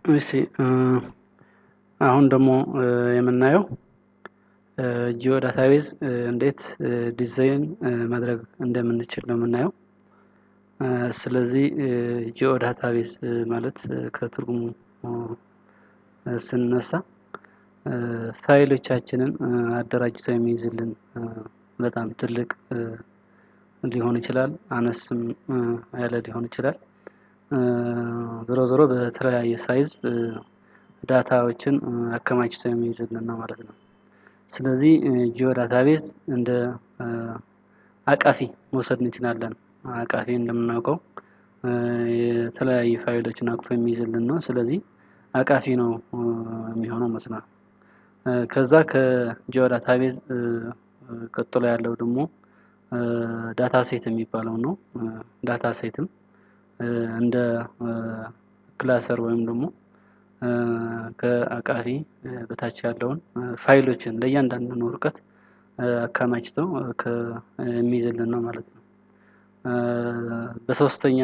እሺ አሁን ደግሞ የምናየው ጂኦ ዳታቤዝ እንዴት ዲዛይን ማድረግ እንደምንችል ነው የምናየው። ስለዚህ ጂኦ ዳታቤዝ ማለት ከትርጉሙ ስንነሳ ፋይሎቻችንን አደራጅቶ የሚይዝልን በጣም ትልቅ ሊሆን ይችላል፣ አነስም ያለ ሊሆን ይችላል። ዞሮ ዞሮ በተለያየ ሳይዝ ዳታዎችን አከማችቶ የሚይዝልን ነው ማለት ነው። ስለዚህ ጂኦ ዳታቤዝ እንደ አቃፊ መውሰድ እንችላለን። አቃፊ እንደምናውቀው የተለያዩ ፋይሎችን አቅፎ የሚይዝልን ነው። ስለዚህ አቃፊ ነው የሚሆነው ማለት ነው። ከዛ ከጂኦ ዳታቤዝ ቀጥሎ ያለው ደግሞ ዳታ ሴት የሚባለው ነው። ዳታ ሴትም እንደ ክላሰር ወይም ደግሞ ከአቃፊ በታች ያለውን ፋይሎችን ለእያንዳንዱ ወረቀት አከማችቶ የሚይዝልን ነው ማለት ነው። በሶስተኛ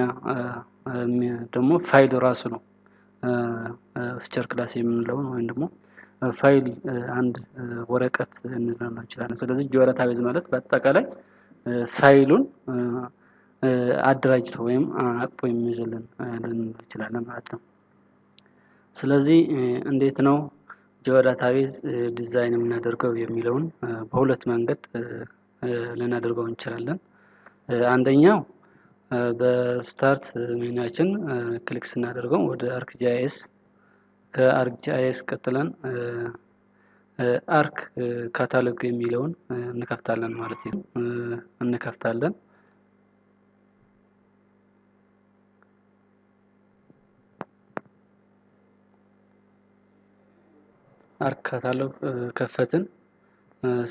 ደግሞ ፋይሉ ራሱ ነው ፊቸር ክላስ የምንለው ወይም ደግሞ ፋይል አንድ ወረቀት ልንለው እንችላለን። ስለዚህ ጂኦ ዳታቤዝ ማለት በአጠቃላይ ፋይሉን አደራጅቶ ወይም አቅፎ የሚይዝልን ልንለው እንችላለን ማለት ነው። ስለዚህ እንዴት ነው ጂኦ ዳታቤዝ ዲዛይን የምናደርገው የሚለውን በሁለት መንገድ ልናደርገው እንችላለን። አንደኛው በስታርት ሜኑአችን ክሊክ ስናደርገው ወደ ArcGIS ከArcGIS ቀጥለን አርክ ካታሎግ የሚለውን እንከፍታለን ማለት ነው። እንከፍታለን። አርክ ካታሎግ ከፈትን።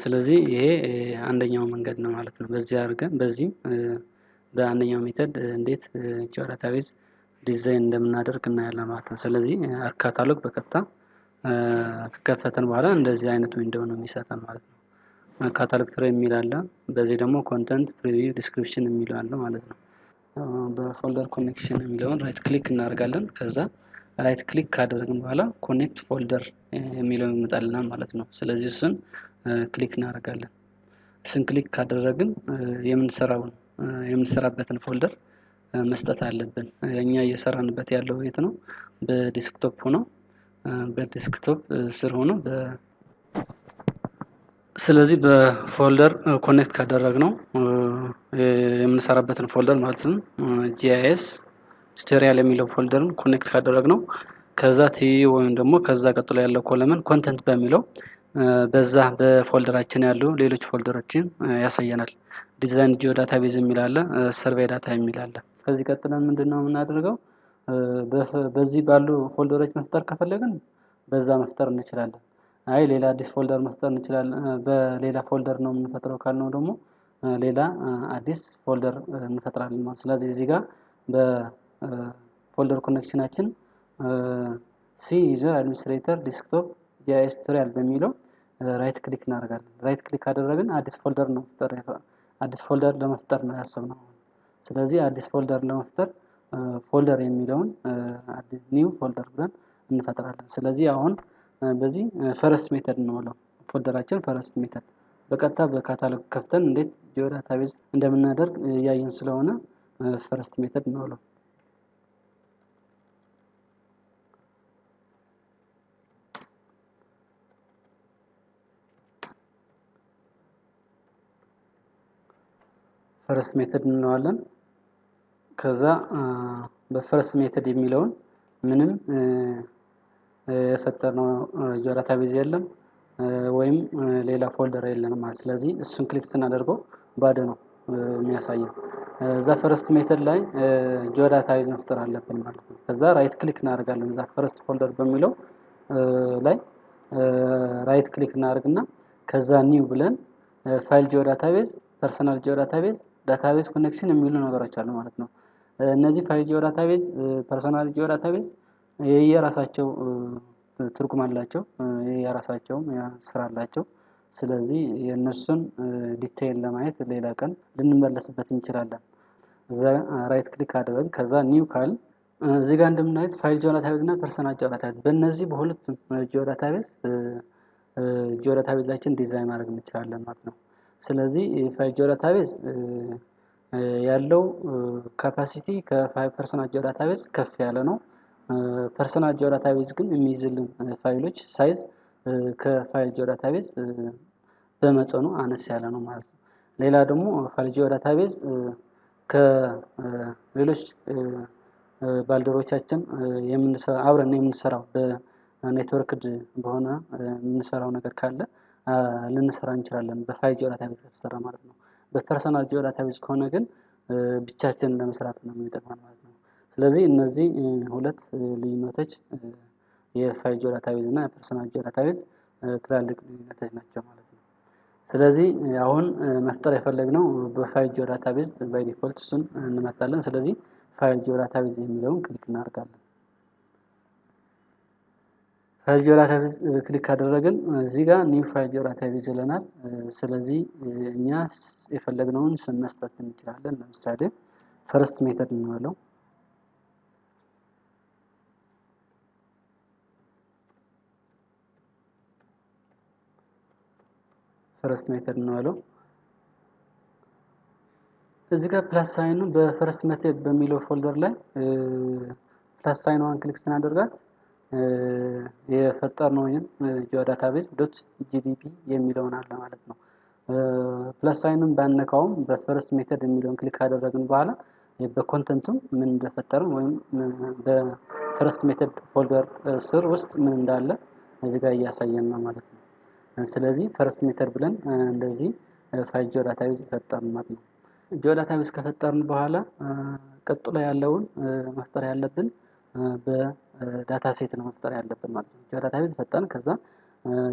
ስለዚህ ይሄ አንደኛው መንገድ ነው ማለት ነው። በዚህ አድርገን በዚህም በአንደኛው ሜተድ እንዴት ጂኦ ዳታቤዝ ዲዛይን እንደምናደርግ እናያለን ማለት ነው። ስለዚህ አርክ ካታሎግ በቀጥታ ከከፈትን በኋላ እንደዚህ አይነት ዊንዶው ነው የሚሰጠን ማለት ነው። ካታሎግ ትሪ የሚል አለ። በዚህ ደግሞ ኮንተንት ፕሪቪው ዲስክሪፕሽን የሚለው አለ ማለት ነው። በፎልደር ኮኔክሽን የሚለውን ራይት ክሊክ እናደርጋለን። ከዛ ራይት ክሊክ ካደረግን በኋላ ኮኔክት ፎልደር የሚለው ይመጣልናል ማለት ነው። ስለዚህ እሱን ክሊክ እናደርጋለን። እሱን ክሊክ ካደረግን የምንሰራበትን ፎልደር መስጠት አለብን። እኛ እየሰራንበት ያለው የት ነው? በዲስክቶፕ ሆኖ በዲስክቶፕ ስር ሆኖ ስለዚህ በፎልደር ኮኔክት ካደረግነው የምንሰራበትን ፎልደር ማለት ነው GIS ቱቶሪያል የሚለው ፎልደርን ኮኔክት ካደረግነው ከዛ ቲዩ ወይም ደግሞ ከዛ ቀጥሎ ያለው ኮለመን ኮንተንት በሚለው በዛ በፎልደራችን ያሉ ሌሎች ፎልደሮችን ያሳየናል። ዲዛይን ጂኦ ዳታቤዝ የሚል አለ፣ ሰርቬይ ዳታ የሚል አለ። ከዚህ ቀጥለን ምንድነው የምናደርገው? በዚህ ባሉ ፎልደሮች መፍጠር ከፈለግን በዛ መፍጠር እንችላለን። አይ ሌላ አዲስ ፎልደር መፍጠር እንችላለን። በሌላ ፎልደር ነው የምንፈጥረው ካልነው ደግሞ ሌላ አዲስ ፎልደር እንፈጥራለን ማለት ነው። ስለዚህ እዚህ ጋር በፎልደር ኮኔክሽናችን ሲ ዩዘር አድሚኒስትሬተር ዲስክቶፕ GIS ቱቶሪያል በሚለው ራይት ክሊክ እናደርጋለን። ራይት ክሊክ ካደረግን አዲስ ፎልደር ለመፍጠር ነው ያሰብነው። ስለዚህ አዲስ ፎልደር ለመፍጠር ፎልደር የሚለውን ኒው ፎልደር ብለን እንፈጥራለን። ስለዚህ አሁን በዚህ ፈረስት ሜተድ ነው ማለት ፎልደራችን ፈረስት ሜተድ በቀጥታ በካታሎግ ከፍተን እንዴት ጂኦ ዳታቤዝ እንደምናደርግ እያየን ስለሆነ ፈረስት ሜተድ ነው ማለት። ፈረስት ሜተድ እንለዋለን። ከዛ በፈረስት ሜተድ የሚለውን ምንም የፈጠርነው ጂኦ ዳታቤዝ የለም ወይም ሌላ ፎልደር የለንም ማለት። ስለዚህ እሱን ክሊክ ስናደርገው ባዶ ነው የሚያሳየው። እዛ ፈረስት ሜተድ ላይ ጂኦ ዳታቤዝ መፍጠር አለብን ማለት ነው። ከዛ ራይት ክሊክ እናደርጋለን። እዛ ፈረስት ፎልደር በሚለው ላይ ራይት ክሊክ እናደርግና ከዛ ኒው ብለን ፋይል ጂኦ ዳታቤዝ፣ ፐርሰናል ጂኦ ዳታቤዝ፣ ዳታቤዝ ኮኔክሽን የሚሉ ነገሮች አሉ ማለት ነው። እነዚህ ፋይል ጂኦ ዳታቤዝ፣ ፐርሰናል ጂኦ ዳታቤዝ የየራሳቸው ትርጉም አላቸው፣ የራሳቸውም ስራ አላቸው። ስለዚህ የነሱን ዲቴይል ለማየት ሌላ ቀን ልንመለስበት እንችላለን። እዛ ራይት ክሊክ አድርገን ከዛ ኒው ካል እዚህ ጋር እንደምናዩት ፋይል ጂኦዳታቤዝ እና ፐርሰናል ጂኦዳታቤዝ በእነዚህ በሁለቱም ጂኦዳታቤዝ ጂኦዳታቤዛችን ዲዛይን ማድረግ እንችላለን ማለት ነው። ስለዚህ ፋይል ጂኦዳታቤዝ ያለው ካፓሲቲ ከፐርሰናል ጂኦዳታቤዝ ከፍ ያለ ነው። ፐርሰናል ጂኦዳታቤዝ ግን የሚይዝልን ፋይሎች ሳይዝ ከፋይል ጂኦዳታቤዝ በመጠኑ አነስ ያለ ነው ማለት ነው። ሌላ ደግሞ ፋይል ጂኦዳታቤዝ ከሌሎች ባልደረቦቻችን አብረን የምንሰራው በኔትወርክድ በሆነ የምንሰራው ነገር ካለ ልንሰራ እንችላለን በፋይል ጂኦዳታቤዝ ከተሰራ ማለት ነው። በፐርሰናል ጂኦዳታቤዝ ከሆነ ግን ብቻችንን ለመስራት ነው የሚጠቅመን ማለት ነው። ስለዚህ እነዚህ ሁለት ልዩነቶች የፋይል ጂኦዳታቤዝ እና የፐርሰናል ጂኦዳታቤዝ ትላልቅ ልዩነቶች ናቸው ማለት ነው። ስለዚህ አሁን መፍጠር የፈለግነው በፋይል ጂኦዳታቤዝ ባይ ዲፎልት እሱን እንመርጣለን። ስለዚህ ፋይል ጂኦዳታቤዝ የሚለውን ክሊክ እናደርጋለን። ፋይል ጂኦዳታቤዝ ክሊክ ካደረግን እዚህ ጋር ኒው ፋይል ጂኦዳታቤዝ ይለናል። ስለዚህ እኛ የፈለግነውን ስም መስጠት እንችላለን። ለምሳሌ ፈርስት ሜተድ እንበለው። ፈርስት ሜተድ እንበለው። እዚህ ጋር ፕላስ ሳይኑ በፈርስት ሜተድ በሚለው ፎልደር ላይ ፕላስ ሳይኗን ክሊክ ስናደርጋት የፈጠርነው ጂኦዳታቤዝ ዶት ጂዲቢ የሚለውን አለ ማለት ነው። ፕላስ ሳይኑን ባነካውም በፈርስት ሜተድ የሚለውን ክሊክ ካደረግን በኋላ በኮንተንቱም ምን እንደፈጠርን ወይም በፈርስት ሜተድ ፎልደር ስር ውስጥ ምን እንዳለ እዚህ ጋር እያሳየን ነው ማለት ነው። ስለዚህ ፈርስት ሜተድ ብለን እንደዚህ ፋይል ጂኦዳታቤዝ ፈጠርን ማለት ነው። ጂኦዳታቤዝ ከፈጠርን በኋላ ቀጥሎ ያለውን መፍጠር ያለብን በዳታ ሴት ነው መፍጠር ያለብን ማለት ነው። ጂኦዳታቤዝ ፈጠርን፣ ከዛ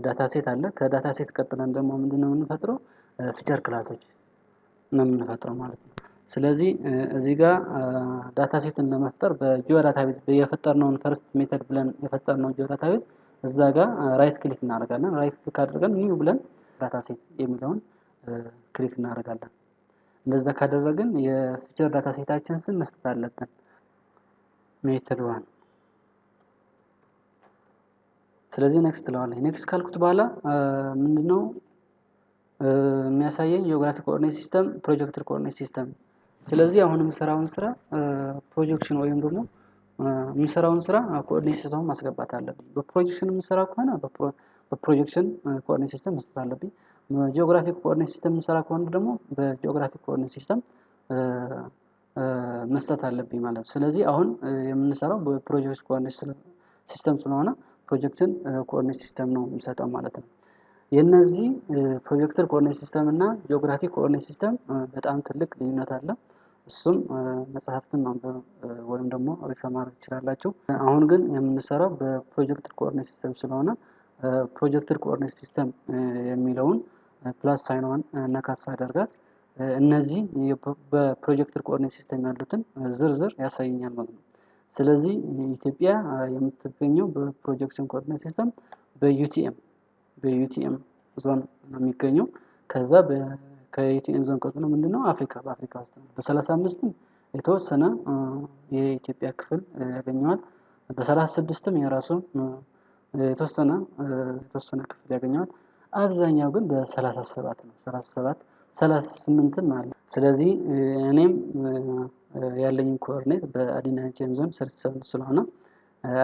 ዳታ ሴት አለ። ከዳታ ሴት ቀጥለን ደግሞ ምንድነው የምንፈጥረው? ፊቸር ክላሶች ነው የምንፈጥረው ማለት ነው። ስለዚህ እዚህ ጋር ዳታ ሴትን ለመፍጠር በጂኦዳታቤዝ የፈጠርነውን ፈርስት ሜተድ ብለን የፈጠርነው ጂኦዳታቤዝ እዛ ጋር ራይት ክሊክ እናደርጋለን። ራይት ክሊክ አድርገን ኒው ብለን ዳታ ሴት የሚለውን ክሊክ እናደርጋለን። እንደዛ ካደረግን የፊቸር ዳታ ሴታችን ስም መስጠት አለብን። ሜተድ 1። ስለዚህ ኔክስት ለዋለኝ። ኔክስት ካልኩት በኋላ ምንድነው የሚያሳየኝ? ጂኦግራፊክ ኮኦርዲኔት ሲስተም፣ ፕሮጀክትድ ኮኦርዲኔት ሲስተም። ስለዚህ አሁን የምሰራውን ስራ ፕሮጀክሽን ወይም ደግሞ የምሰራውን ስራ ኮኦርዲኔት ሲስተም ማስገባት አለብኝ። በፕሮጀክሽን የምሰራ ከሆነ በፕሮጀክሽን ኮኦርዲኔት ሲስተም መስጠት አለብኝ። ጂኦግራፊክ ኮኦርዲኔት ሲስተም የምሰራ ከሆነ ደግሞ በጂኦግራፊክ ኮኦርዲኔት ሲስተም መስጠት አለብኝ ማለት ነው። ስለዚህ አሁን የምንሰራው በፕሮጀክት ኮኦርዲኔት ሲስተም ስለሆነ ፕሮጀክትን ኮኦርዲኔት ሲስተም ነው የምሰጠው ማለት ነው። የነዚህ ፕሮጀክትድ ኮኦርዲኔት ሲስተም እና ጂኦግራፊክ ኮኦርዲኔት ሲስተም በጣም ትልቅ ልዩነት አለ። እሱም መጽሐፍትን ማንበብ ወይም ደግሞ ሪፈር ማድረግ ትችላላችሁ። አሁን ግን የምንሰራው በፕሮጀክትድ ኮኦርዲኔት ሲስተም ስለሆነ ፕሮጀክትድ ኮኦርዲኔት ሲስተም የሚለውን ፕላስ ሳይኗን ነካት ሳደርጋት እነዚህ በፕሮጀክትድ ኮኦርዲኔት ሲስተም ያሉትን ዝርዝር ያሳየኛል ማለት ነው። ስለዚህ ኢትዮጵያ የምትገኘው በፕሮጀክሽን ኮኦርዲኔት ሲስተም በዩቲኤም ዞን ነው የሚገኘው። ከዛ ከዩቲኤም ዞን ቀጥሎ ምንድነው አፍሪካ በአፍሪካ ውስጥ ነው። በ35ም የተወሰነ የኢትዮጵያ ክፍል ያገኘዋል። በ36ም የራሱ የተወሰነ ክፍል ያገኘዋል። አብዛኛው ግን በ37 ነው። 38ም አለ። ስለዚህ እኔም ያለኝ ኮኦርዲኔት በአዲና ዩቲኤም ዞን 37 ስለሆነ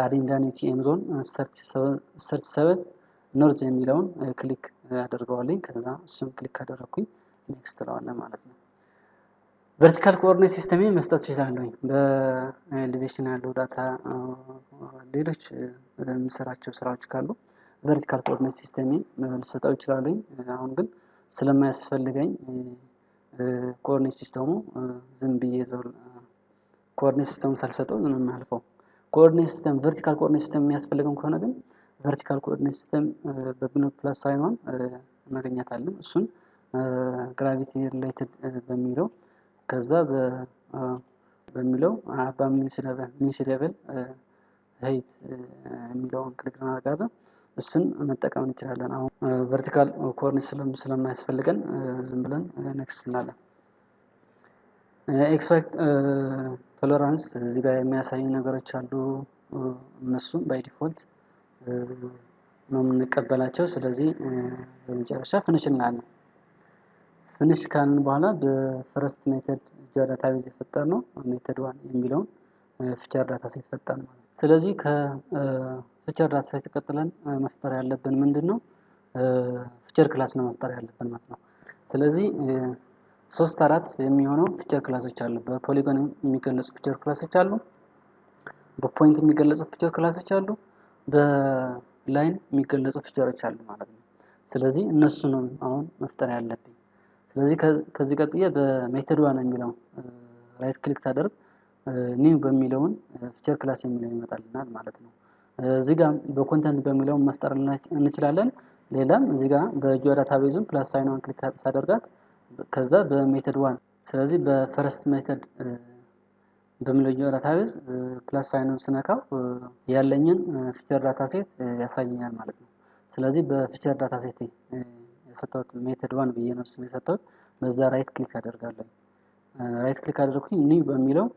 አዲና ዩቲኤም ዞን 37 ኖርዝ የሚለውን ክሊክ አደርገዋለኝ። ከዛ እሱን ክሊክ ካደረኩኝ ኔክስት ለዋለ ማለት ነው። ቨርቲካል ኮኦርዲኔት ሲስተም መስጠት ይችላልኝ። በኤሌቬሽን ያለው ዳታ ሌሎች የምሰራቸው ስራዎች ካሉ ቨርቲካል ኮኦርዲኔት ሲስተም ልሰጠው ይችላልኝ። አሁን ግን ስለማያስፈልገኝ ኮኦርዲኔት ሲስተሙ ዝም ብዬ ኮኦርዲኔት ሲስተሙ ሳልሰጠው ዝም የማልፈው። ኮኦርዲኔት ሲስተም ቨርቲካል ኮኦርዲኔት ሲስተም የሚያስፈልገን ከሆነ ግን ቨርቲካል ኮኦርዲኔት ሲስተም በግኖት ፕላስ ሳይኗን እናገኛታለን። እሱን ግራቪቲ ሪሌትድ በሚለው ከዛ በሚለው ሚንስ ሌቨል ሄይት የሚለውን ክሊክ እናደርጋለን። እሱን መጠቀም እንችላለን። አሁን ቨርቲካል ኮኦርዲኔት ስለማያስፈልገን ዝም ብለን ኔክስት እናለን። ኤክስ ዋይ ቶለራንስ እዚህ ጋር የሚያሳዩ ነገሮች አሉ። እነሱም ባይ ዲፎልት ነው የምንቀበላቸው። ስለዚህ በመጨረሻ ፊኒሽ እንላለን። ፊኒሽ ካልን በኋላ በፈረስት ሜተድ ዳታቤዝ የፈጠርነው ሜተድ 1 የሚለውን ፊቸር ዳታ ሴት ፈጠርን ማለት ነው። ስለዚህ ከፊቸር ዳታ ሴት ቀጥለን መፍጠር ያለብን ምንድነው? ፊቸር ክላስ ነው መፍጠር ያለብን ማለት ነው። ስለዚህ 3-4 የሚሆነው ፊቸር ክላሶች አሉ። በፖሊጎን የሚገለጹ ፊቸር ክላሶች አሉ። በፖይንት የሚገለጹ ፊቸር ክላሶች አሉ። በላይን የሚገለጹ ፊቸሮች አሉ ማለት ነው። ስለዚህ እነሱ ነው አሁን መፍጠር ያለብኝ። ስለዚህ ከዚህ ቀጥዬ በሜተድ 1 የሚለው ራይት ክሊክ ታደርግ ኒው በሚለውን ፊቸር ክላስ የሚለው ይመጣልናል ማለት ነው። እዚህ ጋር በኮንተንት በሚለው መፍጠር እንችላለን። ሌላም እዚህ ጋር በጂኦ ዳታቤዙን ፕላስ ሳይኗን ክሊክ ሳደርጋት ከዛ በሜተድ 1 ስለዚህ በፈረስት ሜተድ በሚለው ጂኦ ዳታቤዝ ፕላስ ሳይኑን ስነካው ያለኝን ፊቸር ዳታ ሴት ያሳየኛል ማለት ነው። ስለዚህ በፊቸር ዳታ ሴት የሰጠሁት ሜተድ 1 ብዬ ነው ስም የሰጠሁት። በዛ ራይት ክሊክ አደርጋለሁ። ራይት ክሊክ አደረኩኝ ኒው በሚለው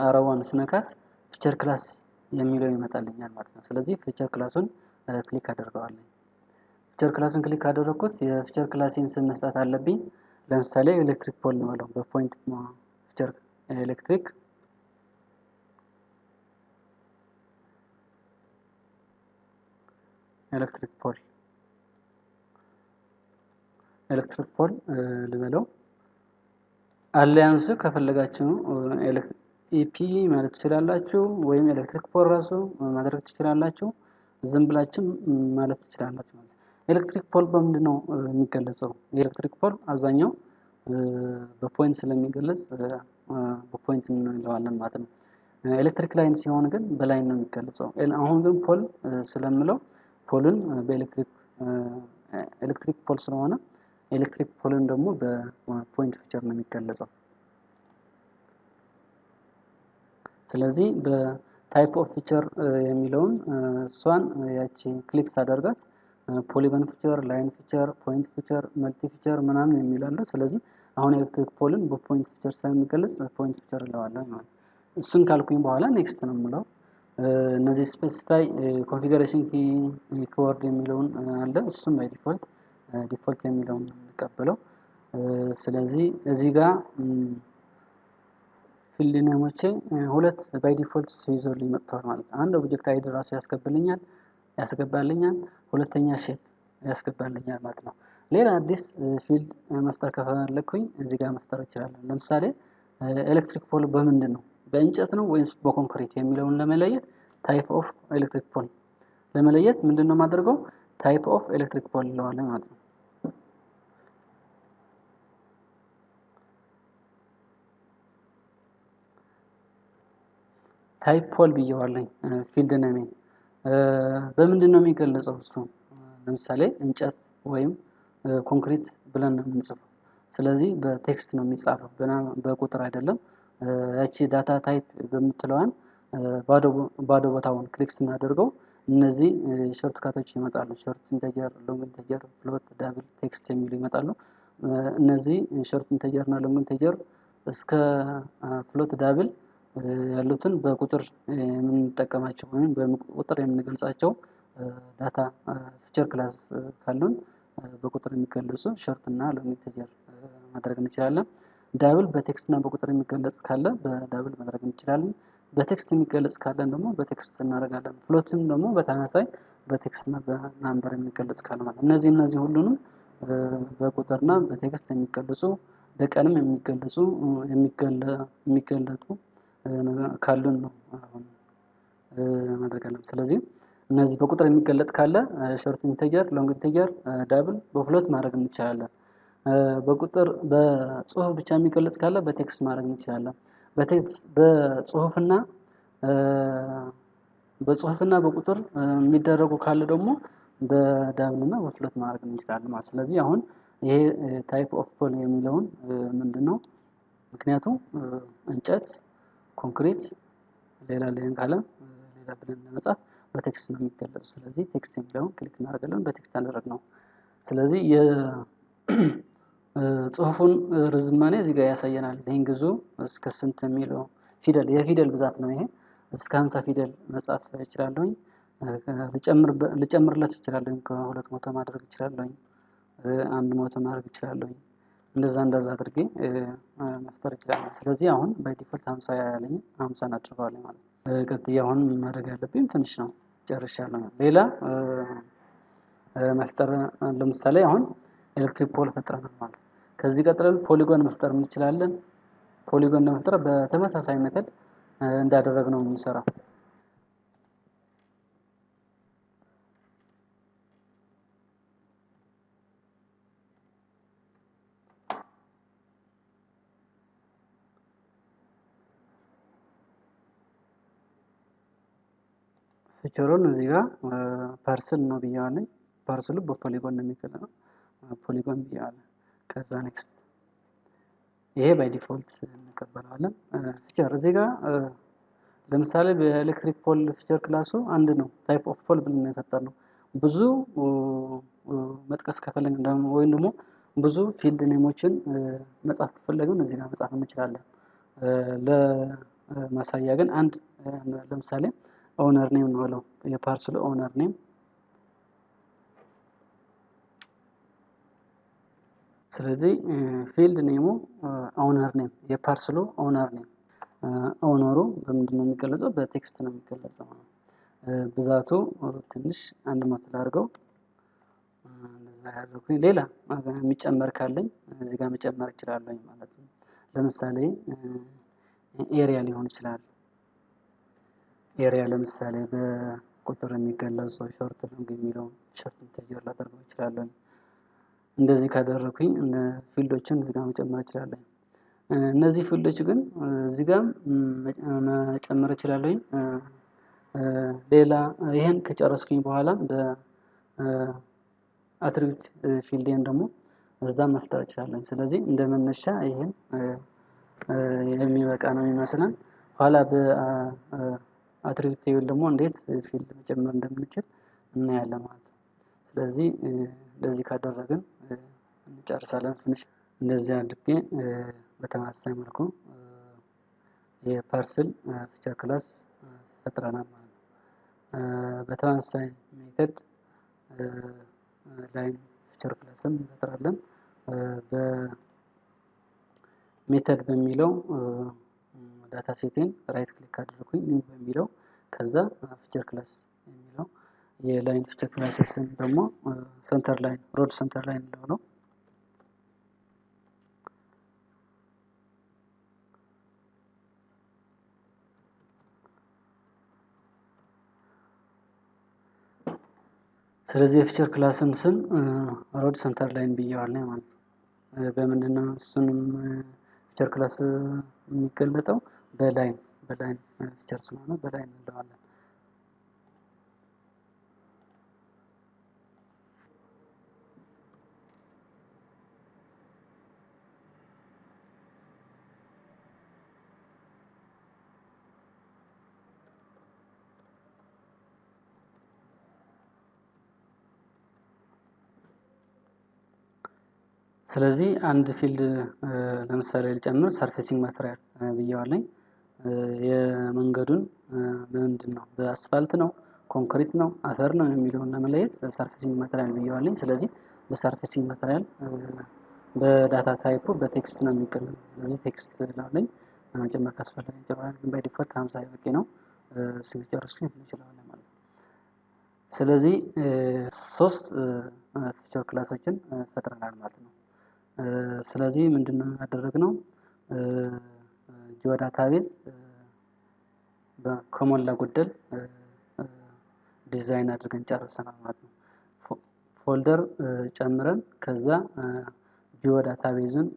አረዋን ስነካት ፊቸር ክላስ የሚለው ይመጣልኛል ማለት ነው። ስለዚህ ፊቸር ክላሱን ክሊክ አደርገዋለሁ። ፊቸር ክላስን ክሊክ ካደረኩት የፊቸር ክላሴን ስም መስጠት አለብኝ። ለምሳሌ ኤሌክትሪክ ፖል ነው ያለው። በፖይንት ፊቸር ኤሌክትሪክ ፖል ልበለው። አላያንስ ከፈለጋችሁ ኢፒ ማለት ትችላላችሁ፣ ወይም ኤሌክትሪክ ፖል ራሱ ማድረግ ትችላላችሁ። ዝም ብላችሁ ማለት ትችላላችሁ ማለት ነው። ኤሌክትሪክ ፖል በምንድነው የሚገለጸው? ኤሌክትሪክ ፖል አብዛኛው በፖይንት ስለሚገለጽ በፖይንት እንለዋለን ማለት ነው። ኤሌክትሪክ ላይን ሲሆን ግን በላይን ነው የሚገለጸው። አሁን ግን ፖል ስለምለው ፖልን ኤሌክትሪክ ፖል ስለሆነ ኤሌክትሪክ ፖልን ደግሞ በፖይንት ፊቸር ነው የሚገለጸው። ስለዚህ በታይፕ ኦፍ ፊቸር የሚለውን እሷን ያቺ ክሊክ ሳደርጋት ፖሊጎን ፊቸር፣ ላይን ፊቸር፣ ፖይንት ፊቸር፣ መልቲ ፊቸር ምናምን የሚላሉ። ስለዚህ አሁን ኤሌክትሪክ ፖልን በፖይንት ፊቸር ስለሚገለጽ ፖይንት ፊቸር እለዋለሁ ማለት ነው። እሱን ካልኩኝ በኋላ ኔክስት ነው የምለው። እነዚህ ስፔሲፋይ ኮንፊገሬሽን ኪወርድ የሚለውን አለ። እሱም ባይ ዲፎልት የሚለውን እንቀበለው። ስለዚህ እዚህ ጋር ፊልድ ኔሞቼ ሁለት ባይ ዲፎልት ይዞልኝ መጥተዋል ማለት ነው። አንድ ኦብጀክት አይዲ ራሱ ያስገባልኛል፣ ሁለተኛ ሼፕ ያስገባልኛል ማለት ነው። ሌላ አዲስ ፊልድ መፍጠር ከፈለኩኝ እዚህ ጋር መፍጠር እችላለሁ። ለምሳሌ ኤሌክትሪክ ፖል በምንድን ነው? በእንጨት ነው ወይስ በኮንክሪት የሚለውን ለመለየት ታይፕ ኦፍ ኤሌክትሪክ ፖል ለመለየት ምንድነው የማደርገው? ታይፕ ኦፍ ኤሌክትሪክ ፖል እንለዋለን ማለት ነው። ታይፕ ፖል ብየዋለኝ ፊልድ ኔም በምንድን ነው የሚገለጸው? እሱ ለምሳሌ እንጨት ወይም ኮንክሪት ብለን ነው የምንጽፈው። ስለዚህ በቴክስት ነው የሚጻፈው በቁጥር አይደለም። ያቺ ዳታ ታይፕ በምትለዋን ባዶ ቦታውን ክሊክ ስናደርገው እነዚህ ሾርት ካቶች ይመጣሉ። ሾርት ኢንተጀር፣ ሎንግ ኢንተጀር፣ ፍሎት፣ ዳብል፣ ቴክስት የሚሉ ይመጣሉ። እነዚህ ሾርት ኢንተጀር እና ሎንግ ኢንተጀር እስከ ፍሎት ዳብል ያሉትን በቁጥር የምንጠቀማቸው ወይም በቁጥር የምንገልጻቸው ዳታ ፊቸር ክላስ ካሉን በቁጥር የሚገለጹ ሾርት እና ሎንግ ኢንተጀር ማድረግ እንችላለን። ዳብል በቴክስት እና በቁጥር የሚገለጽ ካለ በዳብል ማድረግ እንችላለን። በቴክስት የሚገለጽ ካለን ደግሞ በቴክስት እናደርጋለን። ፍሎትም ደግሞ በተመሳሳይ በቴክስት እና በናምበር የሚገለጽ ካለ ማለት እነዚህ ሁሉንም በቁጥርና በቴክስት የሚገለጹ በቀንም የሚገለጹ የሚገለጡ ካሉን ነው አሁን ማድረግ አለብን። ስለዚህ እነዚህ በቁጥር የሚገለጥ ካለ ሾርት ኢንተጀር፣ ሎንግ ኢንተጀር፣ ዳብል በፍሎት ማድረግ እንችላለን። በቁጥር በጽሁፍ ብቻ የሚገለጽ ካለ በቴክስት ማድረግ እንችላለን። በጽሁፍና በቁጥር የሚደረጉ ካለ ደግሞ በዳብል እና በፍሎት ማድረግ እንችላለን ማለት። ስለዚህ አሁን ይሄ ታይፕ ኦፍ ፖል የሚለውን ምንድነው? ምክንያቱም እንጨት፣ ኮንክሪት ሌላ ካለ ሌላ ብለን ለመጻፍ በቴክስት ነው የሚገለጹ። ስለዚህ ቴክስት የሚለውን ክሊክ እናደርጋለን። በቴክስት አደረግነው። ስለዚህ ጽሁፉን ርዝማኔ እዚህ ጋር ያሳየናል። ሌንግዙ እስከ ስንት የሚለው ፊደል የፊደል ብዛት ነው ይሄ። እስከ 50 ፊደል መጻፍ እችላለሁኝ። ልጨምርለት እችላለሁኝ። ከ200 ማድረግ እችላለሁኝ። 100 ማድረግ እችላለሁኝ። እንደዛ አድርጌ መፍጠር እችላለሁ። ስለዚህ አሁን ባይ ዲፎልት 50 ያለኝ 50 አድርገዋለሁ ማለት ነው። ቀጥዬ አሁን ማድረግ ያለብኝ ፊኒሽ ነው። ጨርሻለሁ። ሌላ መፍጠር ለምሳሌ አሁን ኤሌክትሪክ ፖል ፈጥረናል ማለት ነው። ከዚህ ቀጥለን ፖሊጎን መፍጠር እንችላለን። ፖሊጎን ለመፍጠር በተመሳሳይ ሜተድ እንዳደረግነው የምንሰራው። ፊቸሩን እዚህ ጋር ፓርስል ነው ብያለሁ። ፓርስሉ በፖሊጎን ነው የሚገለጸው። ፖሊጎን ብያለሁ። ከዛ ኔክስት ይሄ ባይ ዲፎልት እንቀበለዋለን። ፊቸር እዚህ ጋር ለምሳሌ በኤሌክትሪክ ፖል ፊቸር ክላሱ አንድ ነው። ታይፕ ኦፍ ፖል ብለን ነው የፈጠርነው። ብዙ መጥቀስ ከፈለግን ወይም ደግሞ ብዙ ፊልድ ኔሞችን መጻፍ ከፈለግን እዚህ ጋር መጻፍ እንችላለን። ለማሳያ ግን አንድ ለምሳሌ ኦነር ኔም ነው ብለው የፓርስሉ ኦነር ኔም። ስለዚህ ፊልድ ኔሙ ኦነር ኔም የፓርስሉ ኦነር ኔም። ኦነሩ በምንድን ነው የሚገለጸው? በቴክስት ነው የሚገለጸው። ብዛቱ ትንሽ 100 ላድርገው። እንደዛ ያደርኩኝ። ሌላ የሚጨመር ካለኝ እዚህ ጋር መጨመር እችላለሁ ማለት ነው። ለምሳሌ ኤሪያ ሊሆን ይችላል። ኤሪያ ለምሳሌ በቁጥር የሚገለጸው ሾርት ሎንግ የሚለው ሾርት ኢንተጀር ላደርገው እችላለሁ። እንደዚህ ካደረኩኝ ፊልዶችን እዚህ ጋር መጨመር እችላለሁ። እነዚህ ፊልዶች ግን እዚህ ጋር መጨመር እችላለሁ። ሌላ ይሄን ከጨረስኩኝ በኋላ በአትሪቢዩት ፊልዴን ደግሞ እዛ መፍጠር እችላለሁ። ስለዚህ እንደመነሻ ይሄን የሚበቃ ነው የሚመስለን። ኋላ በአትሪቢዩት ቴብል ደግሞ እንዴት ፊልድ መጨመር እንደምንችል እናያለን ማለት ነው። ስለዚህ እንደዚህ ካደረግን እንጨርሳለን። ፊኒሽ እንደዚህ አድርጌ በተመሳሳይ መልኩ የፓርስል ፊቸር ክላስ ፈጥረናል ማለት ነው። በተመሳሳይ ሜተድ ላይን ፊቸር ክላስም እንፈጥራለን። በሜተድ በሚለው ዳታ ሴቴን ራይት ክሊክ አድርጉኝ ኒው በሚለው ከዛ ፊቸር ክላስ የሚለው የላይን ፊቸር ክላስ ስም ደግሞ ሴንተር ላይን ሮድ ሴንተር ላይን ነው። ስለዚህ የፊቸር ክላስን ስም ሮድ ሴንተር ላይን ብየዋለሁ ማለት ነው። በምንድነው እሱንም ፊቸር ክላስ የሚገለጠው? በላይን ፊቸር ስለሆነ በላይን እንለዋለን። ስለዚህ አንድ ፊልድ ለምሳሌ ልጨምር ሰርፌሲንግ ማቴሪያል ብየዋለሁ። የመንገዱን ምንድነው በአስፋልት ነው ኮንክሪት ነው አፈር ነው የሚለውን ለመለየት ሰርፌሲንግ ማቴሪያል ብየዋለሁ። ስለዚህ በሰርፌሲንግ ማቴሪያል በዳታ ታይፑ በቴክስት ነው የሚገለጸው። ስለዚህ ቴክስት ላለኝ መጨመር ካስፈለገ ይጨምራል። ግን ባይ ዲፎልት 50 በቂ ነው። ሲጨርስልኝ እንችላለን ማለት ነው። ስለዚህ 3 ፊቸር ክላሶችን ፈጥረናል ማለት ነው። ስለዚህ ምንድነው ያደረግነው? ጂኦ ዳታቤዝ በከሞላ ጎደል ዲዛይን አድርገን ጨርሰናል ማለት ነው። ፎልደር ጨምረን ከዛ ጂኦ ዳታቤዝን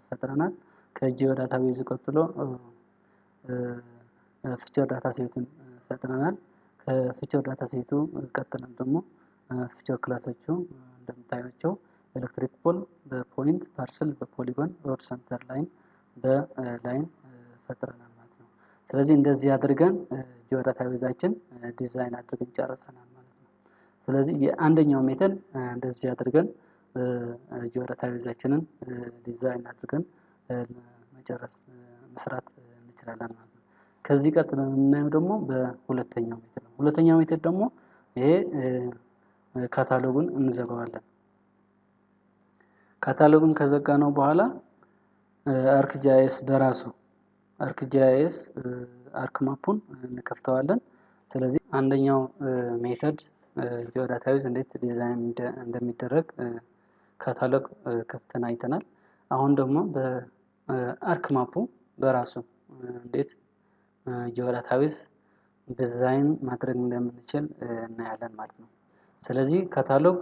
ፈጥረናል። ከጂኦ ዳታቤዝ ቀጥሎ ፊቸር ዳታ ሴቱን ፈጥረናል። ከፊቸር ዳታ ሴቱ ቀጥለን ደግሞ ፊቸር ክላሶቹ እንደምታዩቸው ኤሌክትሪክ ፖል በፖይንት ፓርስል በፖሊጎን ሮድ ሴንተር ላይን በላይን ፈጥረናል ማለት ነው። ስለዚህ እንደዚህ አድርገን ጂኦ ዳታቤዛችን ዲዛይን አድርገን ጨርሰናል ማለት ነው። ስለዚህ የአንደኛው ሜተድ እንደዚህ አድርገን ጂኦዳታቤዛችንን ዲዛይን አድርገን መጨረስ መስራት እንችላለን ማለት ነው። ከዚህ ቀጥለን የምናየው ደግሞ በሁለተኛው ሜተድ ነው። ሁለተኛው ሜተድ ደግሞ ይሄ ካታሎጉን እንዘጋዋለን። ካታሎጉን ከዘጋነው በኋላ አርክጂአይኤስ በራሱ አርክጂአይኤስ አርክ ማፑን እንከፍተዋለን። ስለዚህ አንደኛው ሜተድ ጂኦዳታቤዝ እንዴት ዲዛይን እንደሚደረግ ካታሎግ ከፍተን አይተናል። አሁን ደግሞ በአርክ ማፑ በራሱ እንዴት ጂኦዳታቤዝ ዲዛይን ማድረግ እንደምንችል እናያለን ማለት ነው። ስለዚህ ካታሎግ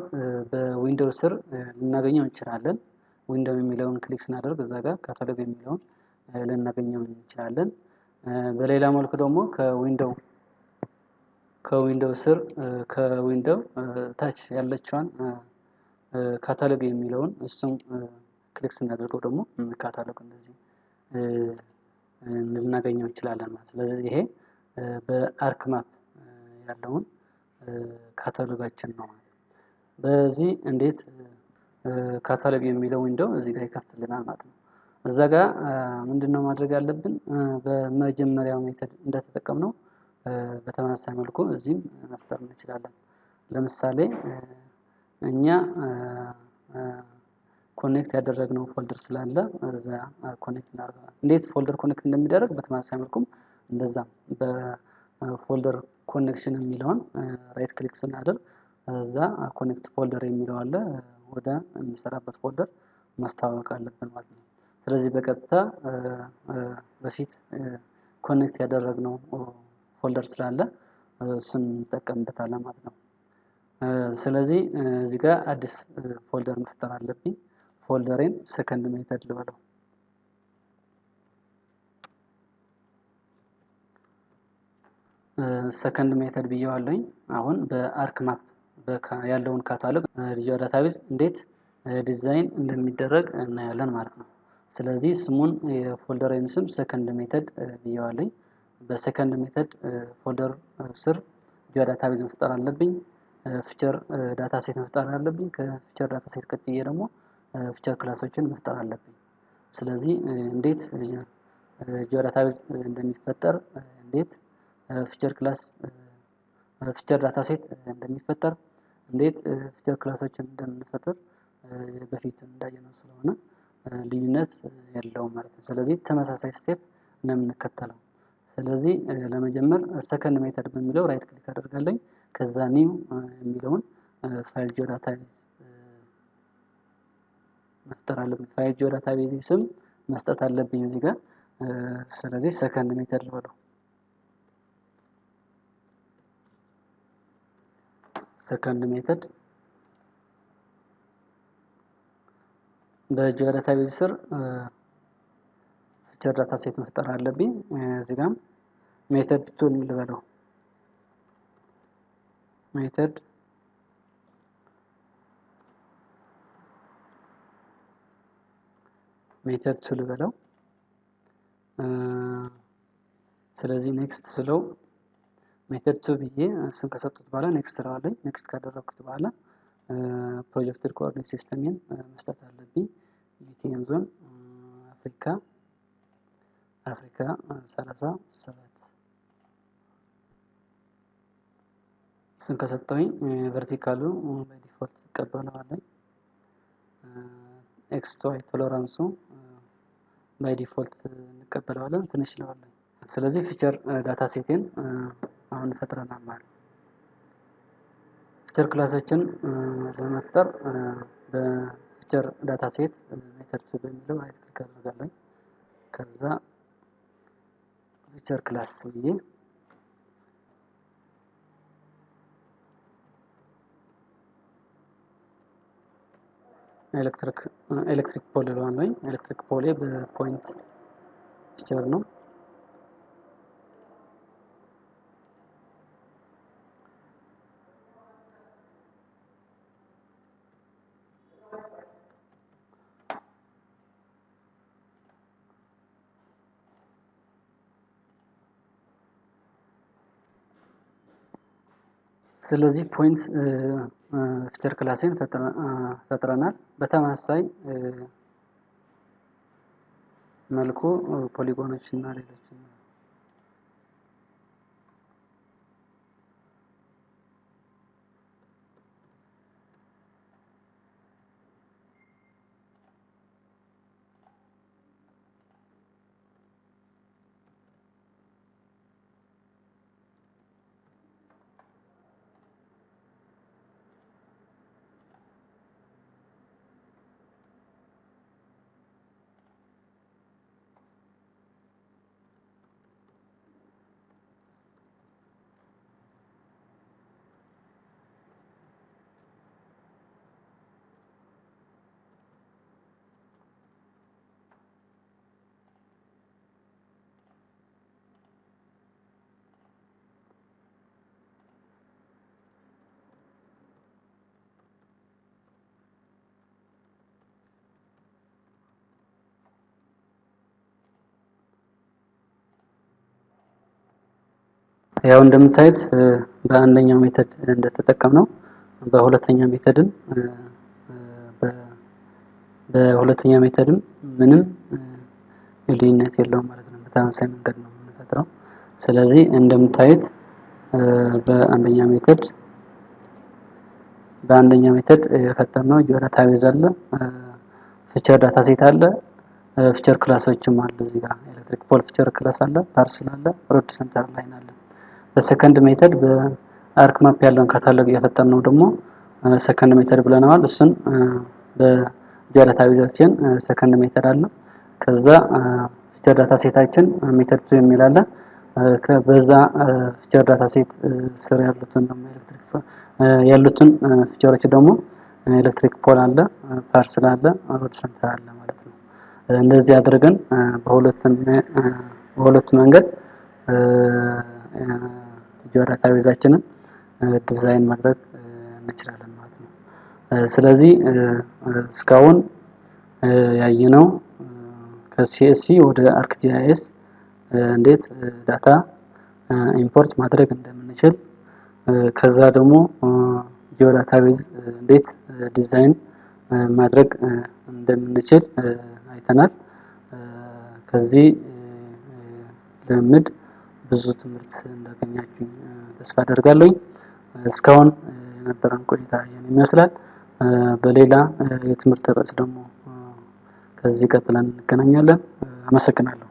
በዊንዶው ስር ልናገኘው እንችላለን። ዊንዶው የሚለውን ክሊክ ስናደርግ እዛ ጋር ካታሎግ የሚለውን ልናገኘው እንችላለን። በሌላ መልኩ ደግሞ ከዊንዶው ስር ከዊንዶው ታች ያለችዋን ካታሎግ የሚለውን እሱም ክሊክ ስናደርገው ደግሞ ካታሎግ እንደዚህ ልናገኘው እንችላለን ማለት ነው። ስለዚህ ይሄ በአርክ ማፕ ያለውን ካታሎጋችን ነው ማለት ነው። በዚህ እንዴት ካታሎግ የሚለው ዊንዶው እዚህ ጋር ይከፍትልናል ማለት ነው። እዛ ጋር ምንድነው ማድረግ ያለብን? በመጀመሪያው ሜተድ እንደተጠቀምነው በተመሳሳይ መልኩ እዚህም መፍጠር እንችላለን። ለምሳሌ እኛ ኮኔክት ያደረግነው ፎልደር ስላለ እዛ ኮኔክት እናደርጋለን። እንዴት ፎልደር ኮኔክት እንደሚደረግ በተመሳሳይ መልኩም እንደዛም በፎልደር ኮኔክሽን የሚለውን ራይት ክሊክ ስናደርግ እዛ ኮኔክት ፎልደር የሚለው አለ ወደ የሚሰራበት ፎልደር ማስተዋወቅ አለብን ማለት ነው። ስለዚህ በቀጥታ በፊት ኮኔክት ያደረግነው ፎልደር ስላለ እሱን እንጠቀምበታለን ማለት ነው። ስለዚህ እዚህ ጋር አዲስ ፎልደር መፍጠር አለብኝ። ፎልደሬን ሰከንድ ሜተድ ልበለው። ሰከንድ ሜተድ ብየዋለሁኝ። አሁን በአርክ ማፕ ያለውን ካታሎግ ጂኦዳታቤዝ እንዴት ዲዛይን እንደሚደረግ እናያለን ማለት ነው። ስለዚህ ስሙን የፎልደሬን ስም ሰከንድ ሜተድ ብየዋለሁኝ። በሰከንድ ሜተድ ፎልደር ስር ጂኦዳታቤዝ መፍጠር አለብኝ። ፊቸር ዳታ ሴት መፍጠር አለብኝ። ከፊቸር ዳታ ሴት ቀጥዬ ደግሞ ፊቸር ክላሶችን መፍጠር አለብኝ። ስለዚህ እንዴት ጂኦዳታቤዝ እንደሚፈጠር እንዴት ፊቸር ክላስ ፊቸር ዳታ ሴት እንደሚፈጠር እንዴት ፊቸር ክላሶችን እንደምንፈጥር በፊት እንዳየነው ስለሆነ ልዩነት የለውም ማለት ነው። ስለዚህ ተመሳሳይ ስቴፕ ነው የምንከተለው። ስለዚህ ለመጀመር ሰከንድ ሜተድ በሚለው ራይት ክሊክ አደርጋለሁ። ከዛ ኒው የሚለውን ፋይል ጂኦዳታቤዝ መፍጠር አለብኝ። ፋይል ጂኦዳታቤዝ ስም መስጠት አለብኝ እዚህ ጋር። ስለዚህ ሰከንድ ሜተድ ልበለው። ሰከንድ ሜተድ በጂኦዳታቤዝ ስር ፊቸር ዳታ ሴት መፍጠር አለብኝ። እዚህ ጋር ሜተድ ቱን ልበለው። ሜተድ ቱ ልበለው። ስለዚህ ኔክስት ስለው ሜተድ ቱ ብዬ ስም ከሰጡት በኋላ ኔክስት እለዋለሁ። ኔክስት ካደረኩት በኋላ ፕሮጀክትድ ኮኦርዲኔት ሲስተሜን መስጠት አለብኝ። ዩቲኤም ዞን አፍሪካ 37 ስም ከሰጠሁኝ ቨርቲካሉ በዲፎልት እቀበለዋለሁ። ኤክስ ቱ ዋይ ቶለራንሱ ባይ ዲፎልት እንቀበለዋለን። ትንሽ ለዋለን። ስለዚህ ፊቸር ዳታ ሴቴን አሁን ፈጥረናል ማለት ነው። ፊቸር ክላሶችን ለመፍጠር በፊቸር ዳታ ሴት ሜተድ ቱ በሚለው ራይት ክሊክ አደርጋለሁ። ከዛ ፊቸር ክላስ ብዬ ኤሌክትሪክ ፖል እለዋለሁ። ኤሌክትሪክ ፖሌ በፖይንት ፊቸር ነው። ስለዚህ ፖይንት ፊቸር ክላሴን ፈጥረናል። በተመሳሳይ መልኩ ፖሊጎኖች እና ሌሎች ያው እንደምታዩት በአንደኛው ሜተድ እንደተጠቀምነው በሁለተኛው ሜተድም ምንም ልዩነት የለውም ማለት ነው። በተመሳሳይ መንገድ ነው የምንፈጥረው። ስለዚህ እንደምታዩት በአንደኛ ሜተድ የፈጠርነው ጂኦዳታቤዝ አለ፣ ፊቸር ዳታ ሴት አለ፣ ፊቸር ክላሶችም አሉ። እዚህ ጋር ኤሌክትሪክ ፖል ፊቸር ክላስ አለ፣ ፓርሰል አለ፣ ሮድ ሴንተር ላይን አለ። በሰከንድ ሜተድ በአርክ ማፕ ያለውን ካታሎግ የፈጠርነው ደግሞ ሰከንድ ሜተድ ብለናል። እሱን በጂኦዳታቤዛችን ሰከንድ ሜተድ አለ። ከዛ ፊቸር ዳታ ሴታችን ሜተድ 2 የሚል አለ። በዛ ፊቸር ዳታ ሴት ስር ያሉትን ፊቸሮች ደግሞ ኤሌክትሪክ ፖል አለ፣ ፓርሰል አለ፣ ሮድ ሴንተር አለ ማለት ነው። እንደዚህ አድርገን በሁለት መንገድ ጂኦዳታቤዛችንን ዲዛይን ማድረግ እንችላለን ማለት ነው። ስለዚህ እስካሁን ያየነው ከሲኤስቪ ወደ አርክጂአይኤስ እንዴት ዳታ ኢምፖርት ማድረግ እንደምንችል፣ ከዛ ደግሞ ጂኦዳታቤዝ እንዴት ዲዛይን ማድረግ እንደምንችል አይተናል። ከዚህ ልምድ ብዙ ትምህርት እንዳገኛችሁ ተስፋ አደርጋለሁ። እስካሁን የነበረን ቆይታ ይሄን ይመስላል። በሌላ የትምህርት ርዕስ ደግሞ ከዚህ ቀጥለን እንገናኛለን። አመሰግናለሁ።